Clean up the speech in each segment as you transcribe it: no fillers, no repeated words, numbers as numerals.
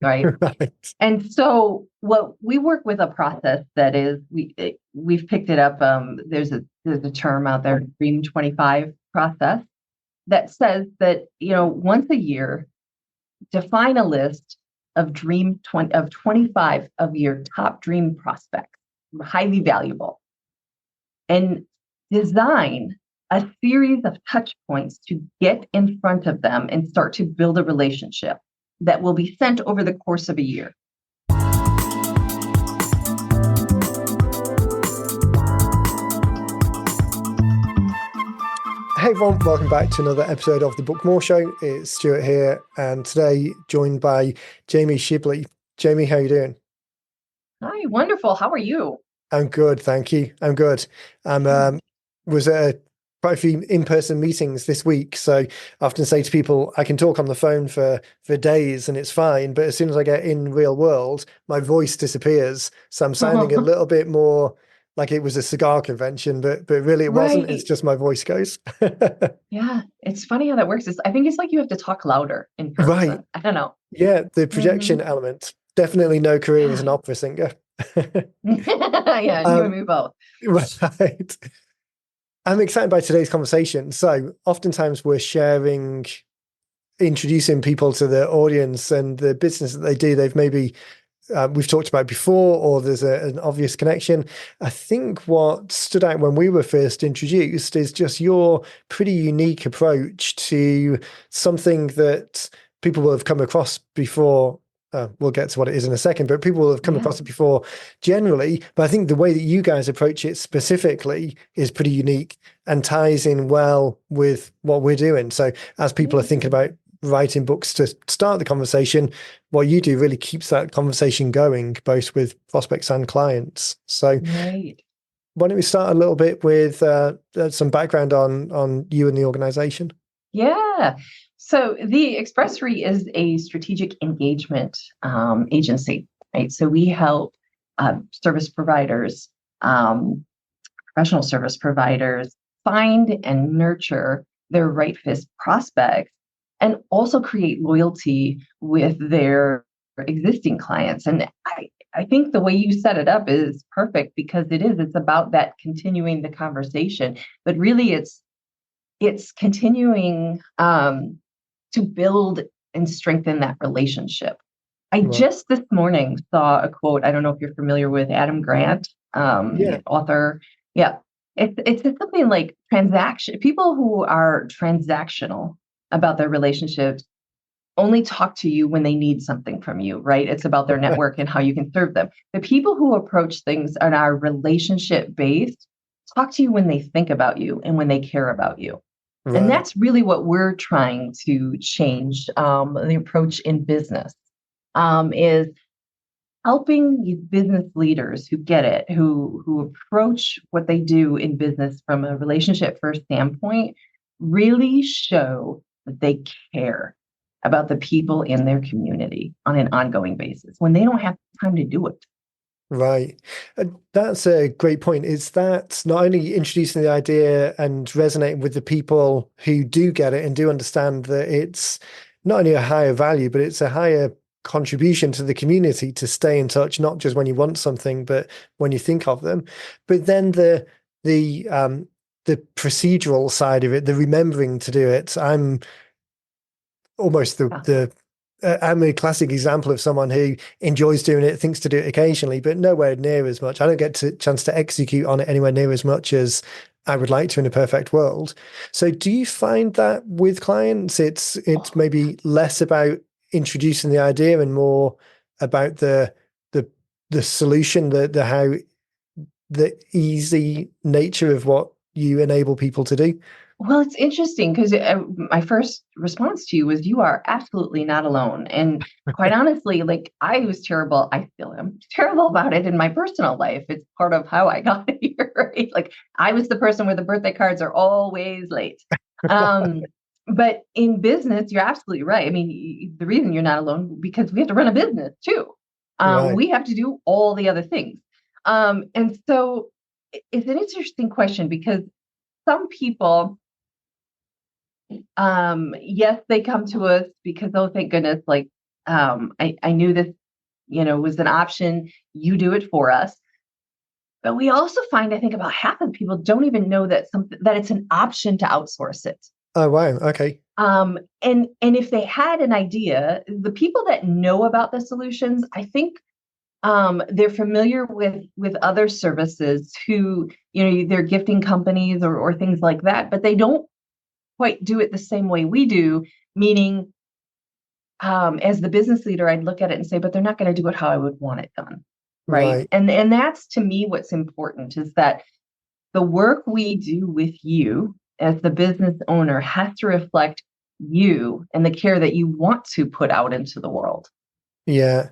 right? Right. And so what we work with a process that is we've picked it up. There's a term out there, Dream 25 process, that says that, once a year, define a list of 25 of your top dream prospects, highly valuable, and design a series of touch points to get in front of them and start to build a relationship that will be sent over the course of a year. Hey everyone, welcome back to another episode of the Book More Show. It's Stuart here, and today joined by Jamie Shibley. Jamie, how are you doing? Hi, wonderful. How are you? I'm good, thank you. I'm good. I'm was at quite a few in-person meetings this week, so I often say to people, I can talk on the phone for days and it's fine, but as soon as I get in real world, my voice disappears. So I'm sounding a little bit more like it was a cigar convention, but really it wasn't. It's Right. just my voice goes. Yeah. It's funny how that works. I think it's like you have to talk louder in Right. person. I don't know. Yeah, the Hmm. projection element. Definitely no career as Yeah. an opera singer. Yeah. You and Um, me both. right. I'm excited by today's conversation. So, oftentimes we're sharing, introducing people to the audience and the business that they do. They've maybe we've talked about before, or there's an obvious connection. I think what stood out when we were first introduced is just your pretty unique approach to something that people will have come across before. We'll get to what it is in a second, but people will have come Yeah. across it before generally. But I think the way that you guys approach it specifically is pretty unique and ties in well with what we're doing. So, as people are Yeah. thinking about writing books to start the conversation, what you do really keeps that conversation going, both with prospects and clients. So Right. why don't we start a little bit with some background on you and the organization? Yeah. So the Expressory is a strategic engagement agency, right? So we help service providers, um, professional service providers, find and nurture their right fit prospects and also create loyalty with their existing clients. And I think the way you set it up is perfect because it's about that continuing the conversation, but really it's continuing to build and strengthen that relationship. I Right. just this morning saw a quote. I don't know if you're familiar with Adam Grant, Yeah. author. Yeah, it's something like transaction. People who are transactional about their relationships only talk to you when they need something from you, right? It's about their network and how you can serve them. The people who approach things and are relationship based talk to you when they think about you and when they care about you. And Right. that's really what we're trying to change, the approach in business, is helping these business leaders who get it, who approach what they do in business from a relationship first standpoint, really show that they care about the people in their community on an ongoing basis when they don't have time to do it. Right. That's a great point. Is that not only introducing the idea and resonating with the people who do get it and do understand that it's not only a higher value, but it's a higher contribution to the community to stay in touch, not just when you want something, but when you think of them. But then the procedural side of it, the remembering to do it, I'm almost Yeah. I'm a classic example of someone who enjoys doing it, thinks to do it occasionally, but nowhere near as much. I don't get to chance to execute on it anywhere near as much as I would like to in a perfect world. So do you find that with clients, it's Oh, maybe less about introducing the idea and more about the the solution, the how the easy nature of what you enable people to do? well, it's interesting because my first response to you was, "You are absolutely not alone." And quite honestly, like I was terrible. I still am terrible about it in my personal life. It's part of how I got here, right? Like I was the person where the birthday cards are always late. Um, but in business, you're absolutely right. I mean, the reason you're not alone because we have to run a business too. Right. We have to do all the other things. And so it's an interesting question because some people yes, they come to us because, oh, thank goodness, like I knew this, was an option. You do it for us. But we also find, I think about half of people don't even know that it's an option to outsource it. Oh, wow. Okay. And if they had an idea, the people that know about the solutions, I think they're familiar with other services who, they're gifting companies or things like that, but they don't quite do it the same way we do, meaning as the business leader, I'd look at it and say, but they're not going to do it how I would want it done. Right. And that's, to me, what's important is that the work we do with you as the business owner has to reflect you and the care that you want to put out into the world. Yeah.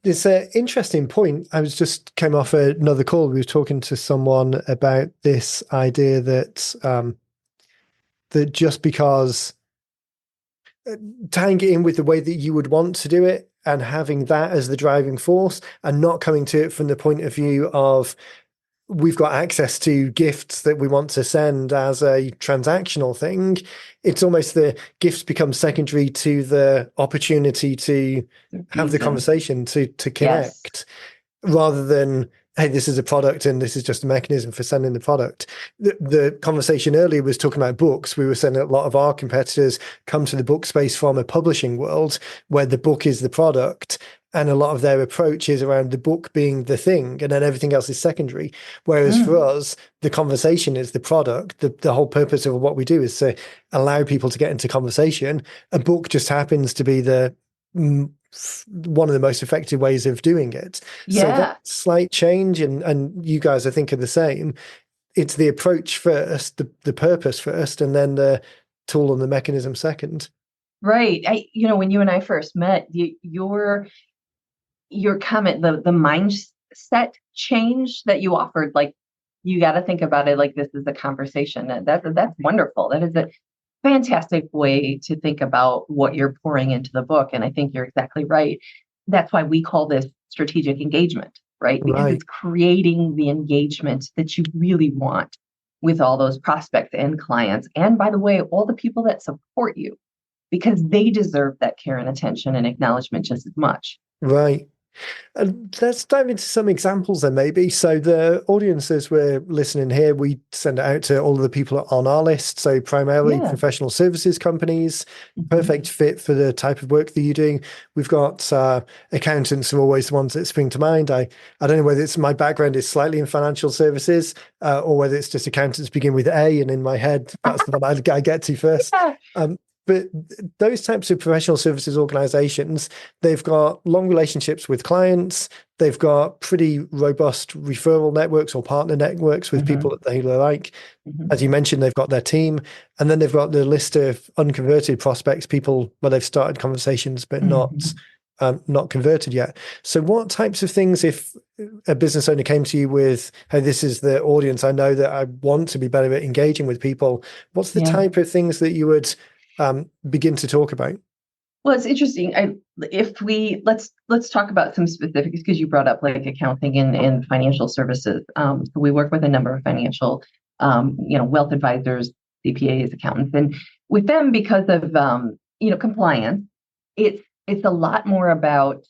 It's an interesting point. I was just came off another call. We were talking to someone about this idea that that just because tying it in with the way that you would want to do it and having that as the driving force and not coming to it from the point of view of we've got access to gifts that we want to send as a transactional thing. It's almost the gifts become secondary to the opportunity to have the conversation, to connect, rather than, hey, this is a product and this is just a mechanism for sending the product. The conversation earlier was talking about books. We were saying that a lot of our competitors come to the book space from a publishing world where the book is the product. And a lot of their approach is around the book being the thing, and then everything else is secondary. Whereas for us, the conversation is the product. The whole purpose of what we do is to allow people to get into conversation. A book just happens to be one of the most effective ways of doing it. Yeah. So that slight change, and you guys, I think, are the same. It's the approach first, the purpose first, and then the tool and the mechanism second. Right. When you and I first met, your comment, the mindset change that you offered, like, you got to think about it like this is a conversation. And that's wonderful. That is a fantastic way to think about what you're pouring into the book. And I think you're exactly right. That's why we call this strategic engagement, right? Because it's creating the engagement that you really want with all those prospects and clients. And by the way, all the people that support you, because they deserve that care and attention and acknowledgement just as much. Right. And let's dive into some examples then, maybe. So the audiences we're listening here, we send it out to all of the people on our list. So primarily professional services companies, perfect fit for the type of work that you're doing. We've got accountants are always the ones that spring to mind. I don't know whether it's my background is slightly in financial services or whether it's just accountants begin with A, and in my head, that's the one I get to first. But those types of professional services organizations, they've got long relationships with clients. They've got pretty robust referral networks or partner networks with people that they like. As you mentioned, they've got their team. And then they've got the list of unconverted prospects, people where they've started conversations but not converted yet. So what types of things, if a business owner came to you with, hey, this is the audience, I know that I want to be better at engaging with people, what's the type of things that you would begin to talk about? Well, it's interesting. Let's talk about some specifics, because you brought up like accounting and financial services. So we work with a number of financial, wealth advisors, CPAs, accountants, and with them, because of compliance, it's a lot more about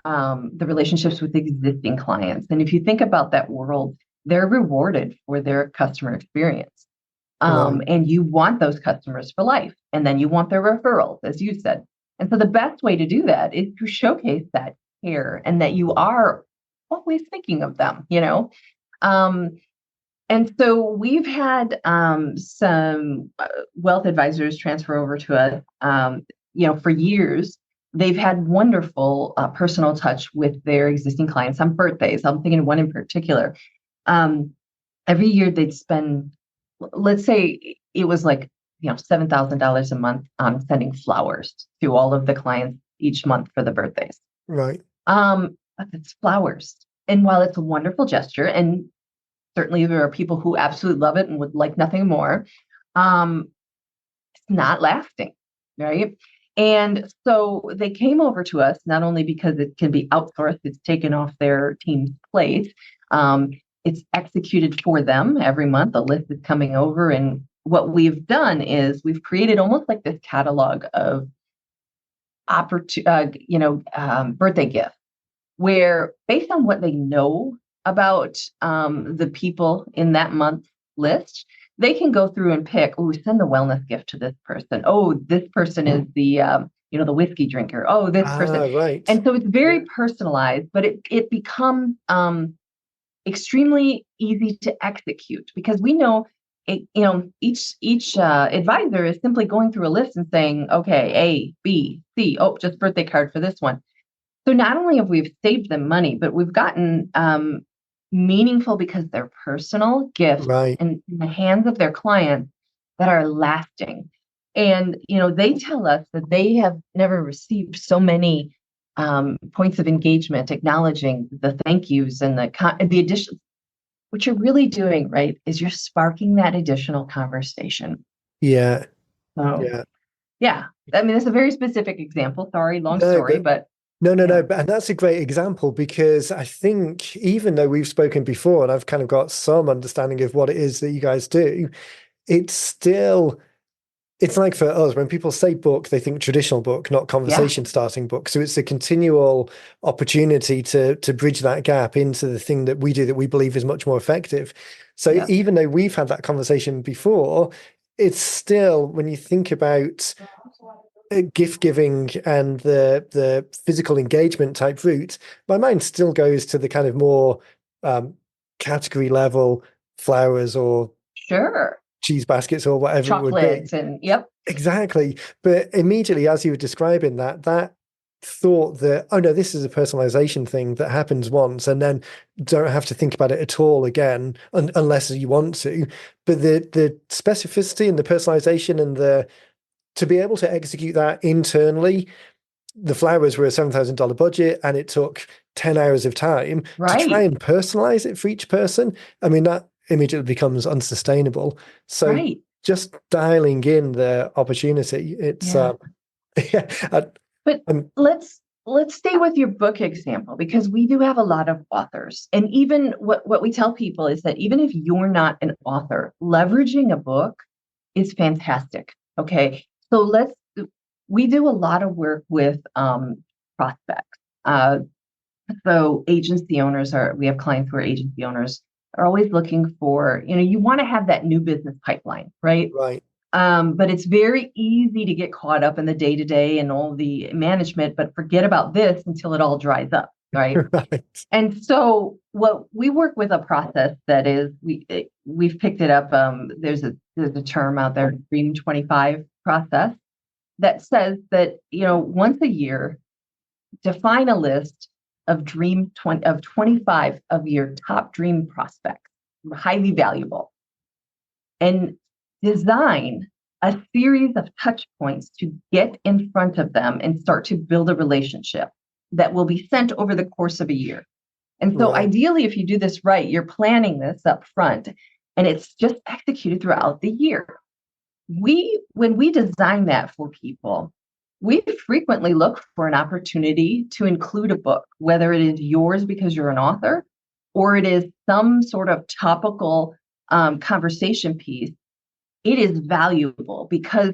the relationships with existing clients. And if you think about that world, they're rewarded for their customer experience. And you want those customers for life. And then you want their referrals, as you said. And so the best way to do that is to showcase that care and that you are always thinking of them, And so we've had some wealth advisors transfer over to us, for years. They've had wonderful personal touch with their existing clients on birthdays. I'm thinking of one in particular. Every year they'd spend, let's say it was like, $7,000 a month on sending flowers to all of the clients each month for the birthdays. Right. But it's flowers. And while it's a wonderful gesture, and certainly there are people who absolutely love it and would like nothing more, it's not lasting, right? And so they came over to us, not only because it can be outsourced, it's taken off their team's plate. It's executed for them every month. A list is coming over, and what we've done is we've created almost like this catalog of birthday gift, where based on what they know about the people in that month list, they can go through and pick, oh, send the wellness gift to this person. Oh, this person is the whiskey drinker. Oh, this person. Right. And so it's very personalized, but it becomes extremely easy to execute because we know each advisor is simply going through a list and saying, okay, A, B, C, oh, just birthday card for this one. So not only have we saved them money, but we've gotten meaningful because they're personal gifts in the hands of their clients that are lasting. And, they tell us that they have never received so many points of engagement, acknowledging the thank yous and the addition. What you're really doing, right, is you're sparking that additional conversation. Yeah. So, yeah. I mean, it's a very specific example. Sorry, long story, but No. And that's a great example because I think even though we've spoken before and I've kind of got some understanding of what it is that you guys do, it's like for us, when people say book, they think traditional book, not conversation starting book. So it's a continual opportunity to bridge that gap into the thing that we do that we believe is much more effective. So even though we've had that conversation before, it's still, when you think about gift giving and the physical engagement type route, my mind still goes to the kind of more category level flowers or cheese baskets or whatever chocolates it would be. And exactly. But immediately as you were describing that thought that, oh no, this is a personalization thing that happens once and then don't have to think about it at all again unless you want to. But the specificity and the personalization and to be able to execute that internally, the flowers were a $7,000 budget and it took 10 hours of time to try and personalize it for each person. I mean, that immediately becomes unsustainable. So just dialing in the opportunity, it's but let's stay with your book example, because we do have a lot of authors, and even what we tell people is that even if you're not an author, leveraging a book is fantastic. Okay, so we do a lot of work with prospects. So agency owners we have clients who are agency owners, are always looking for, you want to have that new business pipeline, right? Right. But it's very easy to get caught up in the day-to-day and all the management, but forget about this until it all dries up, right? And so what we work with a process that is, we've picked it up. There's a term out there, Dream 25 process, that says that, once a year, define a list of 25 of your top dream prospects, highly valuable, and design a series of touch points to get in front of them and start to build a relationship that will be sent over the course of a year. And so ideally, if you do this right, you're planning this up front and it's just executed throughout the year. When we design that for people, we frequently look for an opportunity to include a book, whether it is yours because you're an author, or it is some sort of topical conversation piece. It is valuable because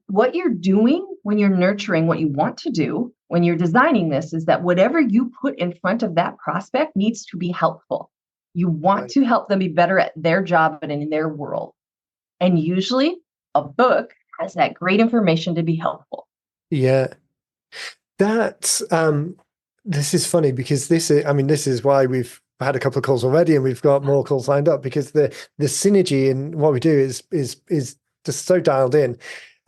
what you're doing when you're nurturing what you want to do, when you're designing this, is that whatever you put in front of that prospect needs to be helpful. You want to help them be better at their job and in their world. And usually a book has that great information to be helpful. Yeah. That's this is funny because this is why we've had a couple of calls already and we've got more calls lined up, because the synergy in what we do is just so dialed in,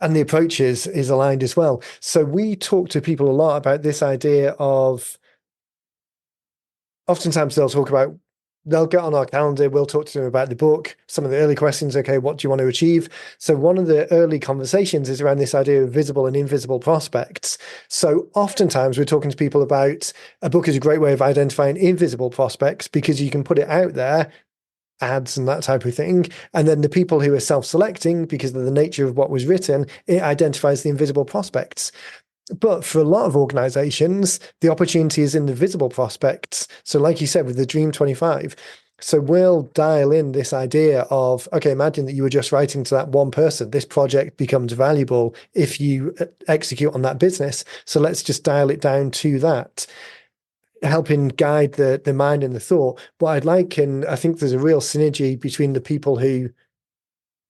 and the approach is aligned as well. So we talk to people a lot about this idea of, oftentimes they'll get on our calendar, we'll talk to them about the book, some of the early questions, okay, what do you want to achieve? So one of the early conversations is around this idea of visible and invisible prospects. So oftentimes we're talking to people about a book is a great way of identifying invisible prospects because you can put it out there, ads and that type of thing. And then the people who are self-selecting, because of the nature of what was written, it identifies the invisible prospects. But for a lot of organizations, the opportunity is in the visible prospects. So like you said, with the Dream 25, So we'll dial in this idea of, okay, imagine that you were just writing to that one person. This project becomes valuable if you execute on that business. So let's just dial it down to that, helping guide the mind and the thought. What I'd like, and I think there's a real synergy between the people who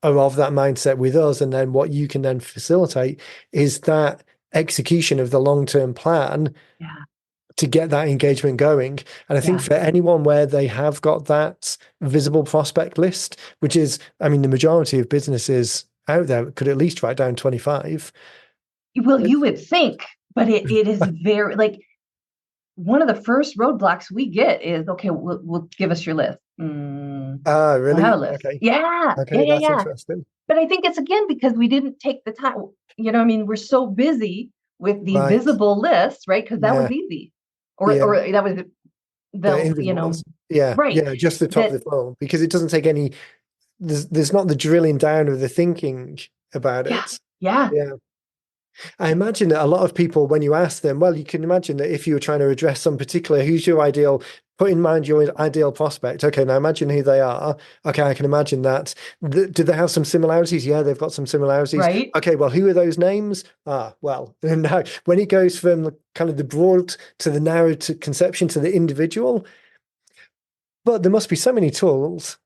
are of that mindset with us, and then what you can then facilitate is that execution of the long-term plan Yeah. to get that engagement going. And I think Yeah. for anyone where they have got that visible prospect list, which is, I mean, the majority of businesses out there could at least write down 25. Well, you would think, but it is very like one of the first roadblocks we get is, okay, we'll give us your list. Ah, We'll have a really? list. Okay. Yeah, yeah, Okay, yeah, that's yeah. interesting. But I think it's again because we didn't take the time. I mean, we're so busy with the Right. visible list, right? Because that was Yeah. easy, Yeah. or that was The the, invisibles. Yeah. right. Yeah. Just the top of That the funnel, because it doesn't take any, there's not the drilling down of the thinking about yeah, it. yeah, Yeah. I imagine that a lot of people, when you ask them, well, you can imagine that if you were trying to address some particular, who's your ideal, put in mind your ideal prospect. Okay, now imagine who they are. Okay, I can imagine that. Do they have some similarities? Yeah, they've got some similarities. right. Okay, well, who are those names? Ah, well, now when it goes from kind of the broad to the narrow to conception to the individual, but there must be so many tools.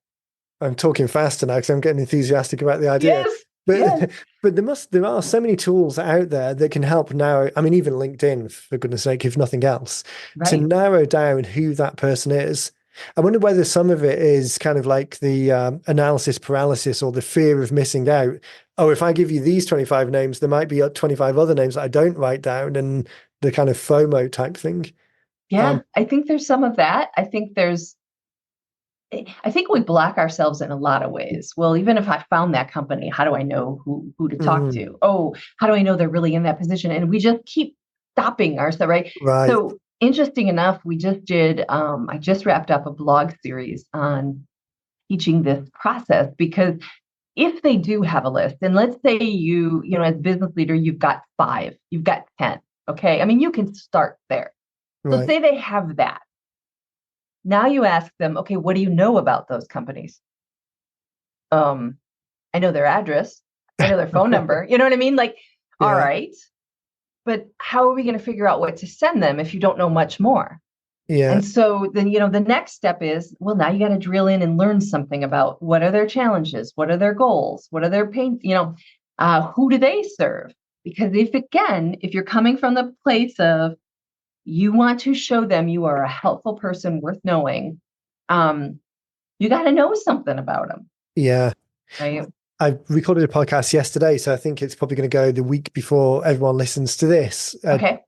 I'm talking faster now because I'm getting enthusiastic about the idea. Yes, yes, But there are so many tools out there that can help narrow. I mean, even LinkedIn, for goodness sake, if nothing else, to right. narrow down who that person is. I wonder whether some of it is kind of like the analysis paralysis or the fear of missing out. Oh, if I give you these 25 names, there might be 25 other names that I don't write down, and the kind of FOMO type thing. Yeah, Um, I think there's some of that. I think we block ourselves in a lot of ways. Well, even if I found that company, how do I know who to talk mm, to? Oh, how do I know they're really in that position? And we just keep stopping ourselves, right? right. So interesting enough, we just did I just wrapped up a blog series on teaching this process because if they do have a list, and let's say as business leader, you've got 5, you've got 10. Okay. I mean, you can start there. So Right. say they have that. Now you ask them, okay, what do you know about those companies? Um, I know their address. I know their phone number. You know what I mean? Like, all Yeah. right, but how are we going to figure out what to send them if you don't know much more? Yeah. And so then, the next step is, well, now you got to drill in and learn something about what are their challenges? What are their goals? What are their pains? Who do they serve? Because if you're coming from the place of you want to show them you are a helpful person worth knowing, you got to know something about them, Yeah. right? I recorded a podcast yesterday, so I think it's probably going to go the week before everyone listens to this. Okay.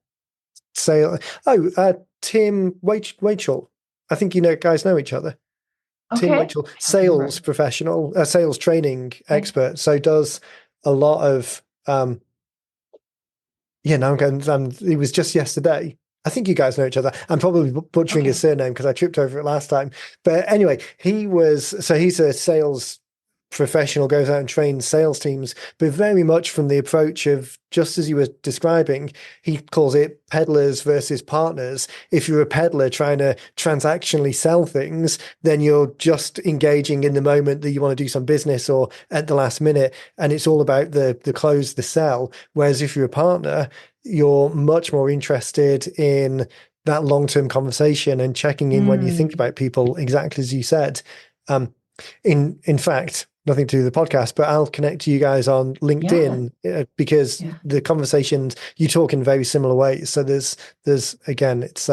Sale. Oh, Tim Wachel. I think guys know each other. Tim Okay. Wachel, I don't sales remember. professional, sales training Okay. expert. So does a lot of now I'm going. It was just yesterday. I think you guys know each other. I'm probably butchering his Okay. surname because I tripped over it last time. But anyway, he's a sales professional, goes out and trains sales teams, but very much from the approach of, just as you were describing, he calls it peddlers versus partners. If you're a peddler trying to transactionally sell things, then you're just engaging in the moment that you want to do some business or at the last minute, and it's all about the close, the sell. Whereas if you're a partner, you're much more interested in that long-term conversation and checking in when you think Mm, about people, exactly as you said. Um, in fact, nothing to do with the podcast, but I'll connect to you guys on yeah. LinkedIn because Yeah. the conversations you talk in very similar ways. So there's again, it's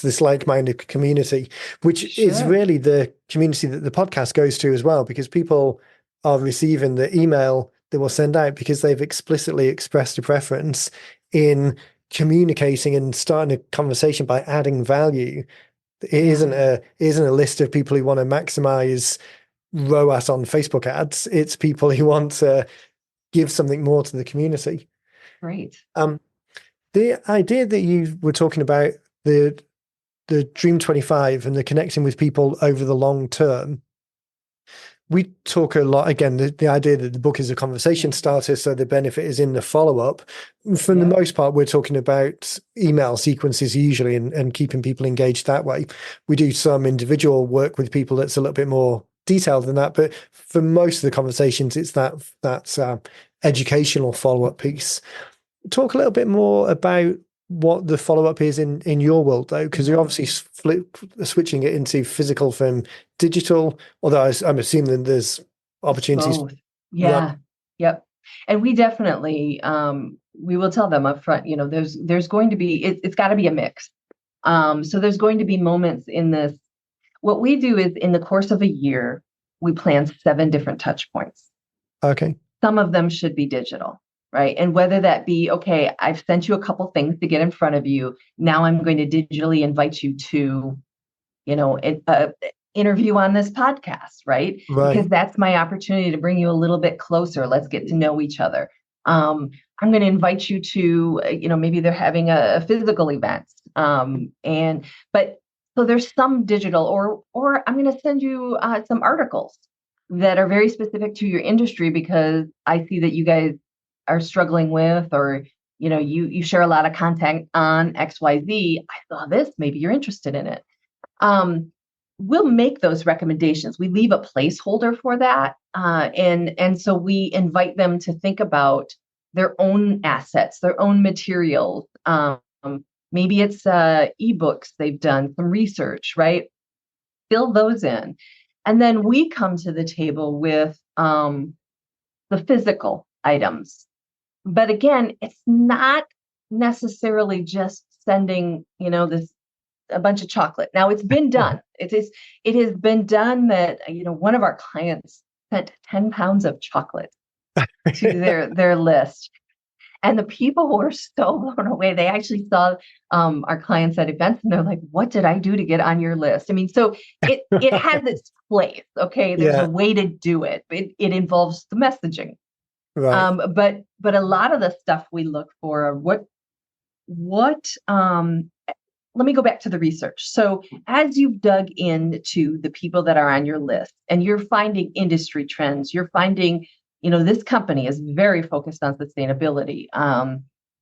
this like-minded community, which is Sure. really the community that the podcast goes to as well, because people are receiving the email that we'll send out because they've explicitly expressed a preference in communicating and starting a conversation by adding value. It Yeah. isn't a list of people who want to maximize ROAS on Facebook ads. It's people who want to give something more to the community. Great. Um, the idea that you were talking about, the Dream 25 and the connecting with people over the long term, we talk a lot, again, the idea that the book is a conversation starter, so the benefit is in the follow-up. For the most part, we're talking about email sequences usually, and keeping people engaged that way. We do some individual work with people that's a little bit more detailed than that, but for most of the conversations, it's that educational follow-up piece. Talk a little bit more about what the follow-up is in your world, though, because you're obviously switching it into physical from digital, although I'm assuming there's opportunities. Both. Yeah. Right. Yep. And we definitely, we will tell them up front, there's going to be, it's got to be a mix. So there's going to be moments in this. What we do is, in the course of a year, we plan 7 different touch points. Okay. Some of them should be digital, right? And whether that be, okay, I've sent you a couple things to get in front of you. Now I'm going to digitally invite you to, an interview on this podcast, right? Because that's my opportunity to bring you a little bit closer. Let's get to know each other. I'm going to invite you to, maybe they're having a physical event. So there's some digital, or I'm going to send you some articles that are very specific to your industry, because I see that you guys are struggling with, or you share a lot of content on XYZ. I saw this, maybe you're interested in it. We'll make those recommendations. We leave a placeholder for that, and so we invite them to think about their own assets, their own materials. Maybe it's ebooks they've done, some research, right? Fill those in. And then we come to the table with the physical items. But again, it's not necessarily just sending, a bunch of chocolate. Now, it's been done. It has been done that, one of our clients sent 10 pounds of chocolate to their list. And the people were so blown away. They actually saw our clients at events, and they're like, "What did I do to get on your list?" I mean, so it has its place. Okay, there's a way to do it. It involves the messaging, right? But a lot of the stuff we look for, what. Let me go back to the research. So as you've dug into the people that are on your list, and you're finding industry trends, you're finding, this company is very focused on sustainability.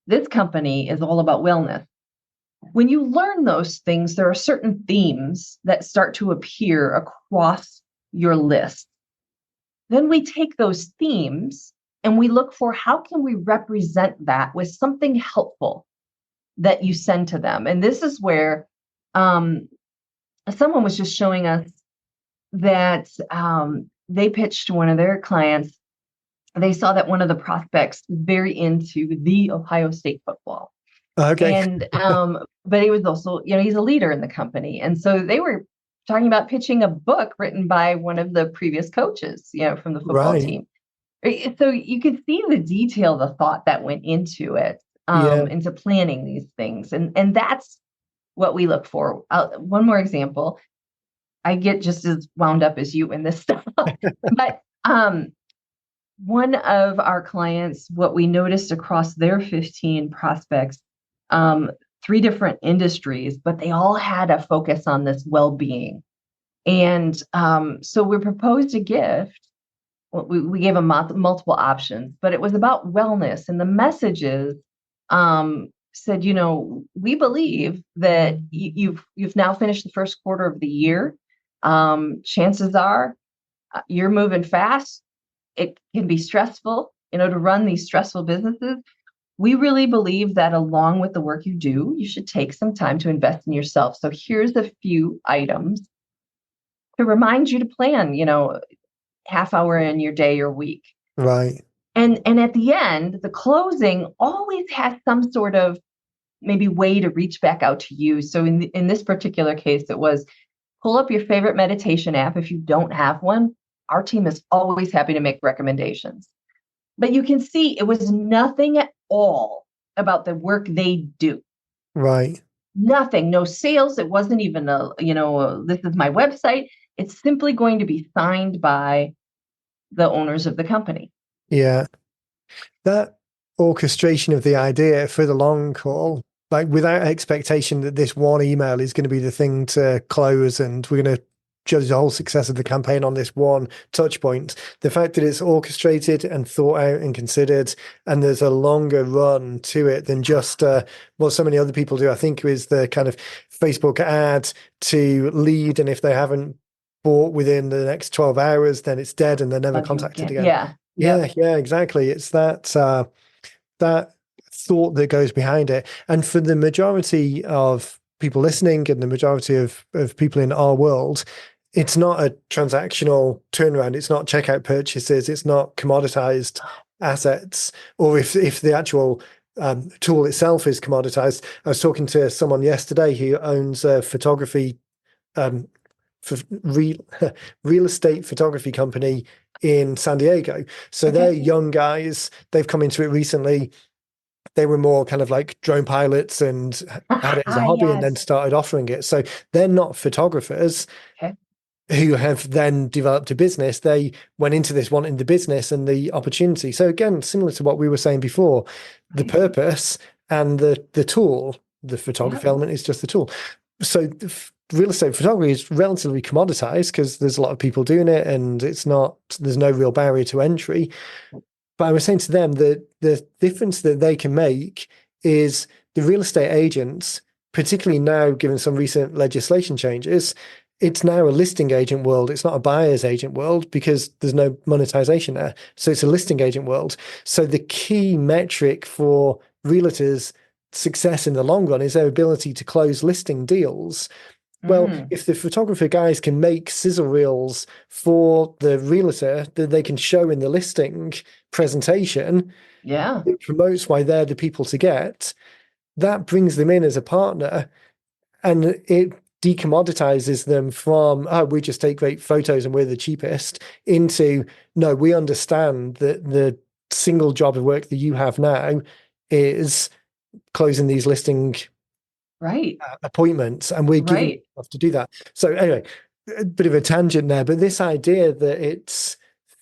This company is all about wellness. When you learn those things, there are certain themes that start to appear across your list. Then we take those themes and we look for, how can we represent that with something helpful that you send to them? And this is where someone was just showing us that they pitched to one of their clients. They saw that one of the prospects was very into the Ohio State football. Okay. And but he was also, he's a leader in the company. And so they were talking about pitching a book written by one of the previous coaches, from the football team. So you could see the detail, the thought that went into it, into planning these things. And that's what we look for. One more example. I get just as wound up as you in this stuff. But one of our clients, what we noticed across their 15 prospects, 3 different industries, but they all had a focus on this well-being. And so we proposed a gift. We gave them multiple options, but it was about wellness. And the messages said, we believe that you've now finished the first quarter of the year. Chances are you're moving fast. It can be stressful, to run these stressful businesses. We really believe that along with the work you do, you should take some time to invest in yourself. So here's a few items to remind you to plan, half hour in your day or week. Right. And at the end, the closing always has some sort of maybe way to reach back out to you. So in this particular case, it was, pull up your favorite meditation app. If you don't have one, our team is always happy to make recommendations. But you can see it was nothing at all about the work they do. Right. Nothing, no sales. It wasn't even this is my website. It's simply going to be signed by the owners of the company. Yeah. That orchestration of the idea for the long haul, like without expectation that this one email is going to be the thing to close and we're going to judge the whole success of the campaign on this one touch point. The fact that it's orchestrated and thought out and considered, and there's a longer run to it than just what so many other people do, I think, is the kind of Facebook ad to lead, and if they haven't bought within the next 12 hours, then it's dead and they're never Bug you contacted again. again. Yeah. Yep. Yeah, exactly. It's that thought that goes behind it. And for the majority of people listening and the majority of people in our world, it's not a transactional turnaround. It's not checkout purchases. It's not commoditized assets. Or if the actual tool itself is commoditized. I was talking to someone yesterday who owns a photography for real estate photography company in San Diego. So they're young guys. They've come into it recently. They were more kind of like drone pilots and had it as a hobby and then started offering it. So they're not photographers who have then developed a business. They went into this wanting the business and the opportunity. So again, similar to what we were saying before, the purpose and the tool, the photography element is just the tool. So real estate photography is relatively commoditized because there's a lot of people doing it and there's no real barrier to entry. But I was saying to them that the difference that they can make is the real estate agents, particularly now, given some recent legislation changes, it's now a listing agent world. It's not a buyer's agent world because there's no monetization there. So it's a listing agent world. So the key metric for realtors' success in the long run is their ability to close listing deals. Well, if the photographer guys can make sizzle reels for the realtor that they can show in the listing presentation, it promotes why they're the people to get. That brings them in as a partner, and it decommoditizes them from, oh, we just take great photos and we're the cheapest, into, no, we understand that the single job of work that you have now is closing these listing appointments, and we're giving you enough to do that. So anyway, a bit of a tangent there, but this idea that it's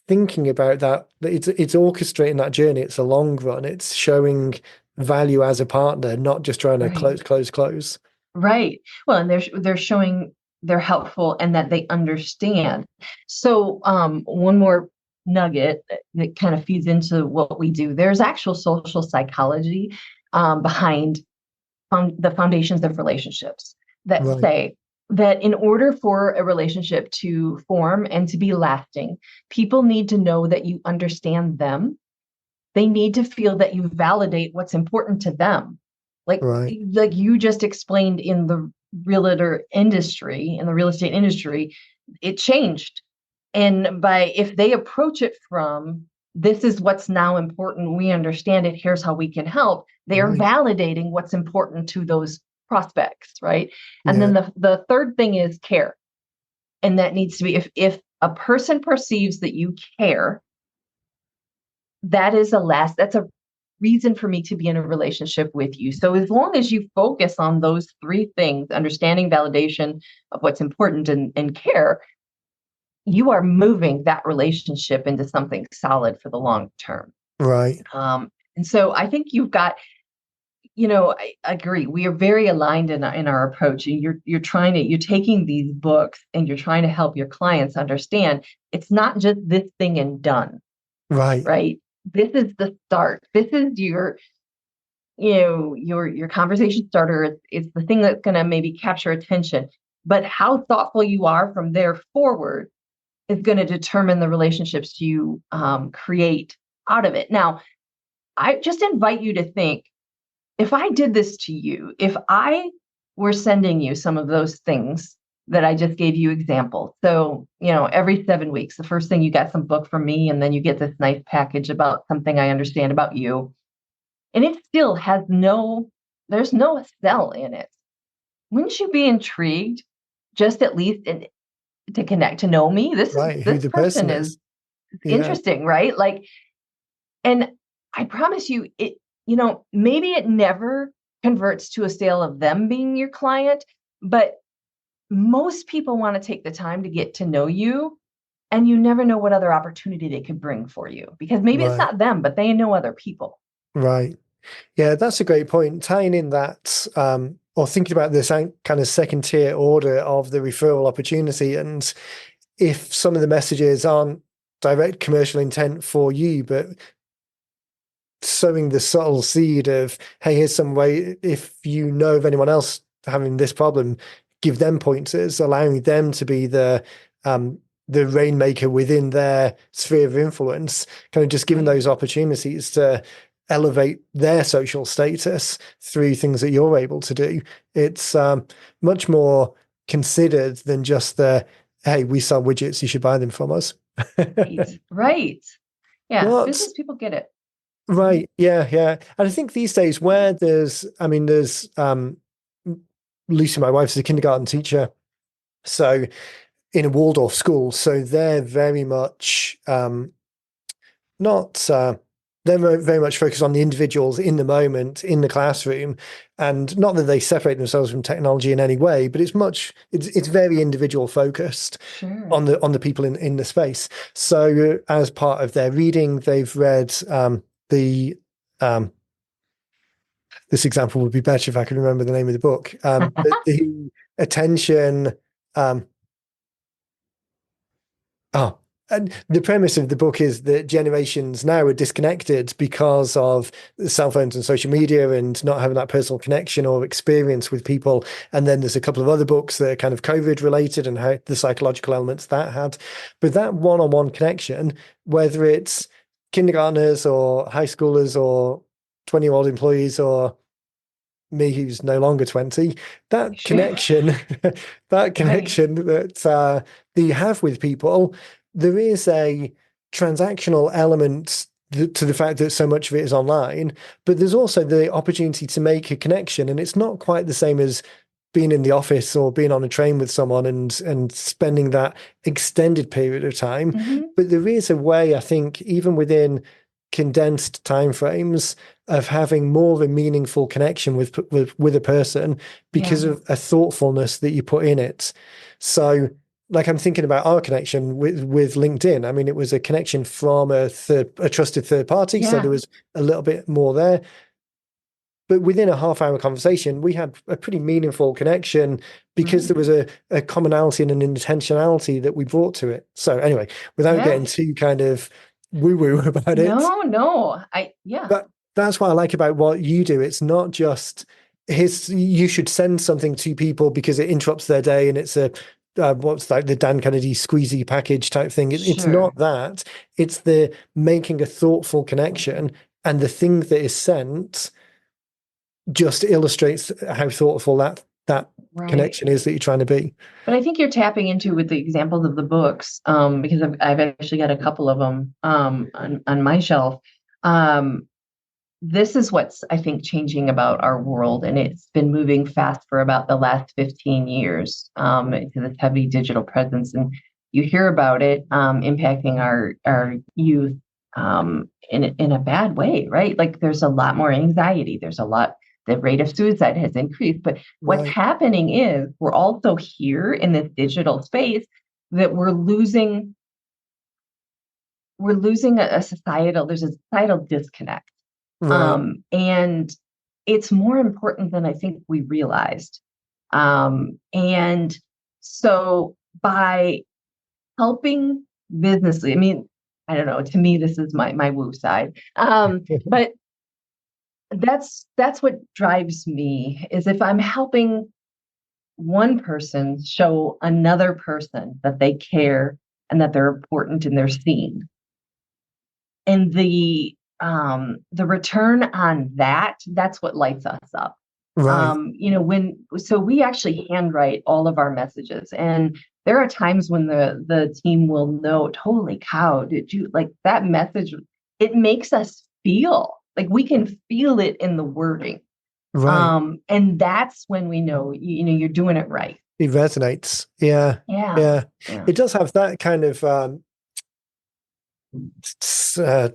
thinking about that it's orchestrating that journey. It's a long run. It's showing value as a partner, not just trying to close. Right. Well, and they're showing they're helpful and that they understand. So one more nugget that kind of feeds into what we do. There's actual social psychology behind the foundations of relationships that say that in order for a relationship to form and to be lasting, people need to know that you understand them. They need to feel that you validate what's important to them. Like you just explained in the realtor industry, in the real estate industry, it changed. And if they approach it from, this is what's now important, we understand it, here's how we can help, they are validating what's important to those prospects, right? And then the third thing is care. And that needs to be, if a person perceives that you care, that's a reason for me to be in a relationship with you. So as long as you focus on those three things, understanding, validation of what's important, and care, you are moving that relationship into something solid for the long term. Right. And so I think you've got, I agree. We are very aligned in our approach. And you're taking these books and you're trying to help your clients understand it's not just this thing and done. Right. This is the start. This is your conversation starter. It's the thing that's going to maybe capture attention. But how thoughtful you are from there forward is going to determine the relationships you create out of it. Now, I just invite you to think, if I did this to you, if I were sending you some of those things that I just gave you examples. So, every 7 weeks, the first thing you get some book from me, and then you get this nice package about something I understand about you. And it still has there's no sell in it. Wouldn't you be intrigued just at least to connect, to know me? This person is interesting, right? Like, and I promise you, maybe it never converts to a sale of them being your client, but most people want to take the time to get to know you, and you never know what other opportunity they could bring for you, because maybe it's not them, but they know other people. Right. Yeah, that's a great point. Tying in that or thinking about this kind of second tier order of the referral opportunity. And if some of the messages aren't direct commercial intent for you, but sowing the subtle seed of, hey, here's some way, if you know of anyone else having this problem, give them pointers, allowing them to be the rainmaker within their sphere of influence, kind of just giving those opportunities to elevate their social status through things that you're able to do. It's much more considered than just the, hey, we sell widgets, you should buy them from us. Right. Yeah. What? Business people get it. Right. Yeah. Yeah. And I think these days where there's Lucy, my wife's a kindergarten teacher. So in a Waldorf school. So they're very much not they're very much focused on the individuals in the moment in the classroom, and not that they separate themselves from technology in any way, but it's very individual focused on the people in the space. So as part of their reading, they've read the this example would be better if I could remember the name of the book. The attention. And the premise of the book is that generations now are disconnected because of cell phones and social media and not having that personal connection or experience with people. And then there's a couple of other books that are kind of COVID related and how the psychological elements that had. But that one-on-one connection, whether it's kindergartners or high schoolers or 20-year-old employees or me who's no longer 20, that connection, that you have with people, there is a transactional element to the fact that so much of it is online, but there's also the opportunity to make a connection. And it's not quite the same as being in the office or being on a train with someone and spending that extended period of time. Mm-hmm. But there is a way, I think, even within condensed timeframes, of having more of a meaningful connection with a person because of a thoughtfulness that you put in it. So, like, I'm thinking about our connection with LinkedIn. I mean, it was a connection from a trusted third party, so there was a little bit more there. But within a half-hour conversation, we had a pretty meaningful connection because there was a commonality and an intentionality that we brought to it. So anyway, without getting too kind of woo-woo about it. No. But that's what I like about what you do. It's not just you should send something to people because it interrupts their day and it's a what's like the Dan Kennedy squeezy package type thing. It's not that. It's the making a thoughtful connection, and the thing that is sent just illustrates how thoughtful that connection is that you're trying to be. But I think you're tapping into with the examples of the books, because I've actually got a couple of them on my shelf. This is what's, I think, changing about our world, and it's been moving fast for about the last 15 years to this heavy digital presence. And you hear about it impacting our youth in a bad way, right? Like there's a lot more anxiety. The rate of suicide has increased. But what's happening is we're also here in this digital space that we're losing there's a societal disconnect. And it's more important than I think we realized. And so by helping businesses, I mean, I don't know, to me, this is my woo side. But that's what drives me, is if I'm helping one person show another person that they care and that they're important and they're seen. And the return on that's what lights us up. So we actually handwrite all of our messages, and there are times when the team will note, holy cow, did you like that message? It makes us feel like we can feel it in the wording. And that's when we know, you're doing it right. It resonates. Yeah. It does have that kind of, don't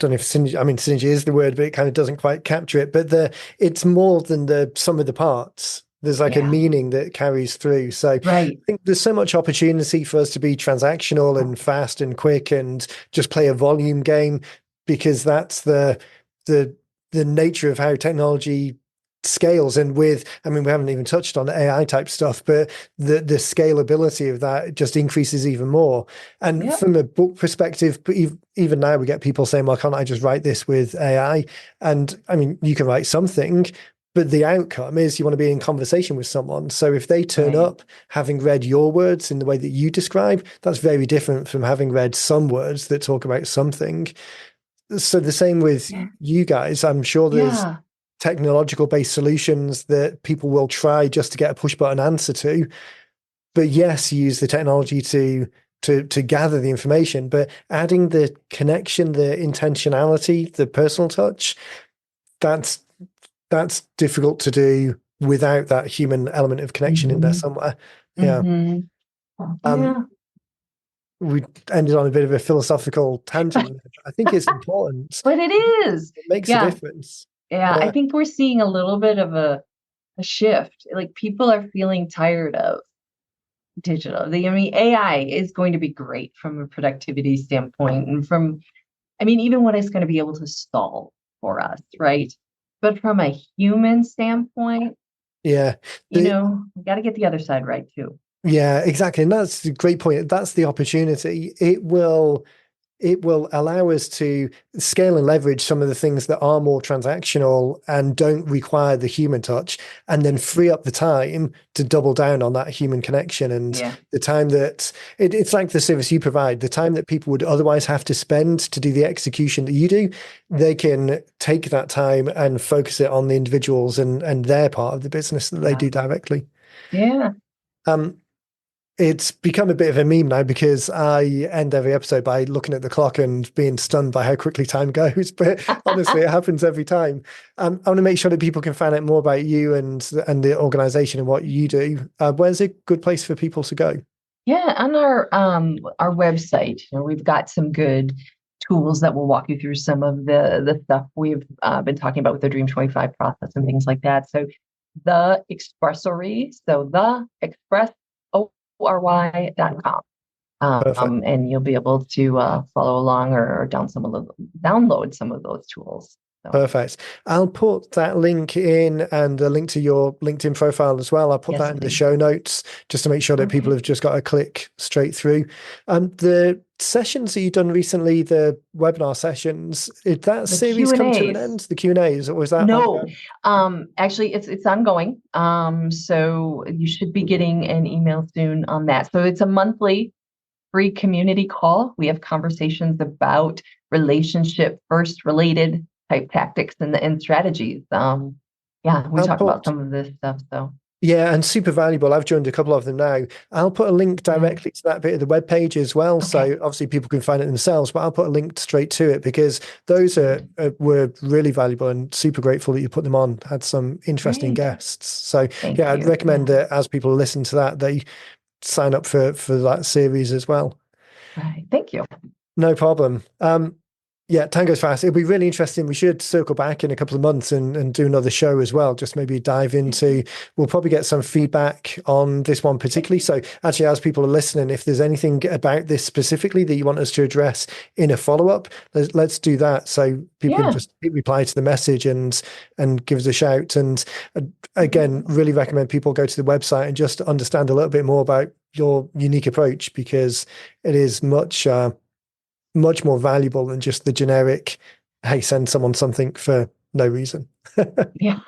know if synergy, I mean, synergy is the word, but it kind of doesn't quite capture it. But it's more than the sum of the parts. There's like a meaning that carries through. So I think there's so much opportunity for us to be transactional and fast and quick and just play a volume game, because that's the nature of how technology scales. And with, I mean, we haven't even touched on AI type stuff, but the scalability of that just increases even more. And Yep. from a book perspective, but even now we get people saying, well, can't I just write this with AI? And I mean, you can write something, but the outcome is you want to be in conversation with someone. So if they turn Right. up having read your words in the way that you describe, that's very different from having read some words that talk about something. So the same with Yeah. you guys. I'm sure there's Yeah. technological based solutions that people will try just to get a push button answer to. But yes, use the technology to gather the information, but adding the connection, the intentionality, the personal touch, that's difficult to do without that human element of connection in there Hmm. somewhere. Yeah. Hmm. Um, Yeah. we ended on a bit of a philosophical tangent. I think it's important. But it is. It makes a Yeah. difference. Yeah. I Yeah. think we're seeing a little bit of a shift. Like people are feeling tired of digital. I mean, AI is going to be great from a productivity standpoint and from, I mean, even what it's going to be able to solve for us, right? But from a human standpoint, Yeah. The, we got to get the other side right too. yeah, exactly. And that's a great point. That's the opportunity. It will allow us to scale and leverage some of the things that are more transactional and don't require the human touch, and then free up the time to double down on that human connection and Yeah. the time that it's like the service you provide, the time that people would otherwise have to spend to do the execution that you do, they can take that time and focus it on the individuals and their part of the business that they Yeah. do directly. Yeah. Um, it's become a bit of a meme now because I end every episode by looking at the clock and being stunned by how quickly time goes. But honestly, it happens every time. I want to make sure that people can find out more about you and the organization and what you do. Where's a good place for people to go? Yeah, on our website, we've got some good tools that will walk you through some of the stuff we've been talking about with the Dream 25 process and things like that. So the Expressory, so the expressory.com. Perfect. And you'll be able to follow along or download some of those tools. So Perfect. I'll put that link in and a link to your LinkedIn profile as well. I'll put yes, that in the please. show notes just to make sure that people Okay. have just got to click straight through. The sessions that you've done recently, the webinar sessions, did that The series Q and come to an A's. end? The Q&As, or was that No, ongoing? actually, it's ongoing. So you should be getting an email soon on that. So it's a monthly free community call. We have conversations about relationship first related type tactics and strategies. Yeah, we I'll talk about put some of this stuff. So Yeah, and super valuable. I've joined a couple of them now. I'll put a link yeah, directly to that bit of the web page as well. okay, So obviously people can find it themselves, but I'll put a link straight to it because those were really valuable and super grateful that you put them on. Had some interesting great. guests. So Thank yeah, I'd you. recommend Yeah, that as people listen to that, they sign up for that series as well. right. Thank you. No problem. Yeah, time goes fast. It'll be really interesting. We should circle back in a couple of months and do another show as well. Just maybe dive into, we'll probably get some feedback on this one particularly. So actually, as people are listening, if there's anything about this specifically that you want us to address in a follow-up, let's do that. So people can Yeah. just reply to the message and give us a shout. And again, really recommend people go to the website and just understand a little bit more about your unique approach because it is much more valuable than just the generic, hey, send someone something for no reason. Yeah.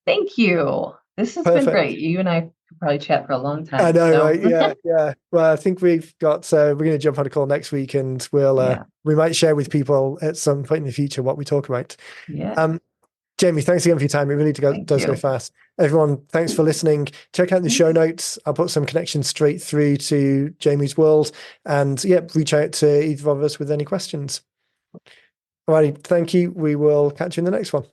Thank you. This has been Perfect. great. You and I could probably chat for a long I time. know, So right? Yeah, yeah. Well, I think we've got, we're going to jump on a call next week and yeah, we might share with people at some point in the future what we talk about. yeah. Um, Jamie, thanks again for your time. It really Thank does go you. fast. Everyone, thanks for listening. Check out the show Thanks. notes. I'll put some connections straight through to Jamie's world and yeah, reach out to either of us with any questions. All righty. Thank you. We will catch you in the next one.